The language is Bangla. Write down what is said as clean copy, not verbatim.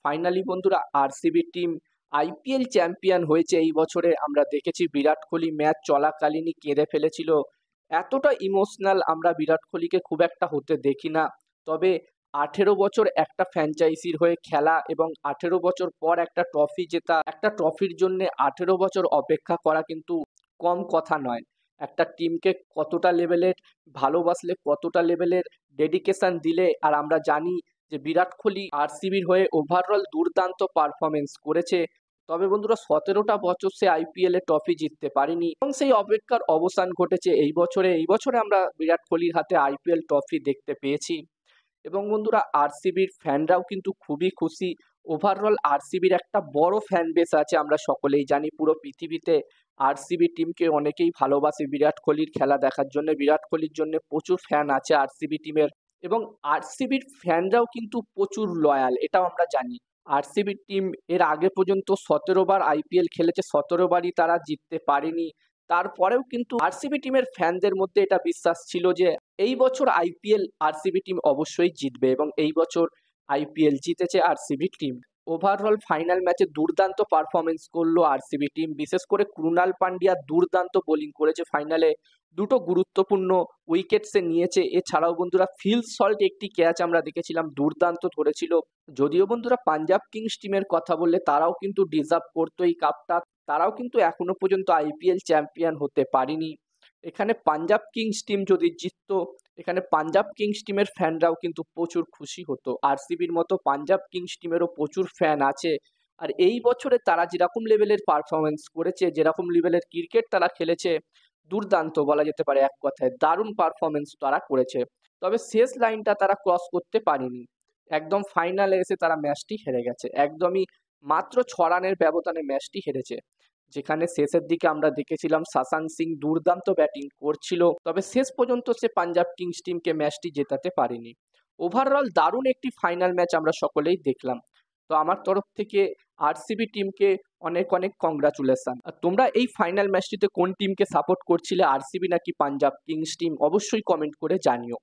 ফাইনালি বন্ধুরা আরসিবি টিম আইপিএল চ্যাম্পিয়ন হয়েছে এই বছরে। আমরা দেখেছি বিরাট কোহলি ম্যাচ চলাকালীনই কেঁদে ফেলেছিল। এতটা ইমোশনাল আমরা বিরাট কোহলিকে খুব একটা হতে দেখি না। তবে 18 বছর একটা ফ্র্যাঞ্চাইজির হয়ে খেলা এবং 18 বছর পর একটা ট্রফি জেতা, একটা ট্রফির জন্য 18 বছর অপেক্ষা করা কিন্তু কম কথা নয়। একটা টিমকে কতটা লেভেলের ভালোবাসলে, কতটা লেভেলের ডেডিকেশন দিলে। আর আমরা জানি যে বিরাট কোহলি আরসিবির হয়ে ওভারঅল দুর্দান্ত পারফরমেন্স করেছে। তবে বন্ধুরা 17টা বছর সে আইপিএল এ ট্রফি জিততে পারেনি এবং সেই অপেক্ষার অবসান ঘটেছে এই বছরে আমরা বিরাট কোহলির হাতে আইপিএল ট্রফি দেখতে পেয়েছি। এবং বন্ধুরা আরসিবির ফ্যানরাও কিন্তু খুবই খুশি। ওভারঅল আরসিবির একটা বড় ফ্যান বেস আছে, আমরা সকলেই জানি। পুরো পৃথিবীতে আরসিবি টিমকে অনেকেই ভালোবাসে বিরাট কোহলির খেলা দেখার জন্য। বিরাট কোহলির জন্য প্রচুর ফ্যান আছে আরসিবি টিমের। এবং আরসিবির ফ্যানরাও কিন্তু প্রচুর লয়াল, এটাও আমরা জানি। আরসিবি টিম এর আগে পর্যন্ত 17বার আইপিএল খেলেছে, 17বারই তারা জিততে পারেনি। তারপরেও কিন্তু আরসিবি টিমের ফ্যানদের মধ্যে এটা বিশ্বাস ছিল যে এই বছর আইপিএল আরসিবি টিম অবশ্যই জিতবে, এবং এই বছর আইপিএল জিতেছে আরসিবি টিম। ওভারঅল ফাইনাল ম্যাচে দুর্দান্ত পারফরমেন্স করলো আরসিবি টিম। বিশেষ করে ক্রুনাল পান্ডিয়া দুর্দান্ত বোলিং করেছে ফাইনালে। দুটো গুরুত্বপূর্ণ উইকেট সে নিয়েছে। এছাড়াও বন্ধুরা ফিল সল্ট একটি ক্যাচ আমরা দেখেছিলাম, দুর্দান্ত ধরেছিল। যদিও বন্ধুরা পাঞ্জাব কিংস টিমের কথা বললে তারাও কিন্তু ডিজার্ভ করতো এই কাপটা। তারাও কিন্তু এখনো পর্যন্ত আইপিএল চ্যাম্পিয়ন হতে পারেনি। এখানে পাঞ্জাব কিংস টিম যদি জিততো, এখানে পাঞ্জাব কিংস টিমের ফ্যানরাও কিন্তু প্রচুর খুশি হতো। আরসিবির মতো পাঞ্জাব কিংস টিমেরও প্রচুর ফ্যান আছে। আর এই বছরে তারা যেরকম লেভেলের পারফরমেন্স করেছে, যেরকম লেভেলের ক্রিকেট তারা খেলেছে, দুর্দান্ত বলা যেতে পারে, এক কথায় দারুণ পারফরমেন্স তারা করেছে। তবে শেষ লাইনটা তারা ক্রস করতে পারেনি। একদম ফাইনালে এসে তারা ম্যাচটি হেরে গেছে, একদমই মাত্র 6 রানের ব্যবধানে ম্যাচটি হেরেছে। যেখানে শেষের দিকে আমরা দেখেছিলাম শাসান সিং দুর্দান্ত ব্যাটিং করছিল, তবে শেষ পর্যন্ত সে পাঞ্জাব কিংস টিমকে ম্যাচটি জেতাতে পারেনি। ওভারঅল দারুণ একটি ফাইনাল ম্যাচ আমরা সকলেই দেখলাম। তো আমার তরফ থেকে আরসিবি টিমকে অনেক অনেক কংগ্রাচুলেশন। আর তোমরা এই ফাইনাল ম্যাচটিতে কোন টিমকে সাপোর্ট করছিলে, আরসিবি নাকি পাঞ্জাব কিংস টিম, অবশ্যই কমেন্ট করে জানিও।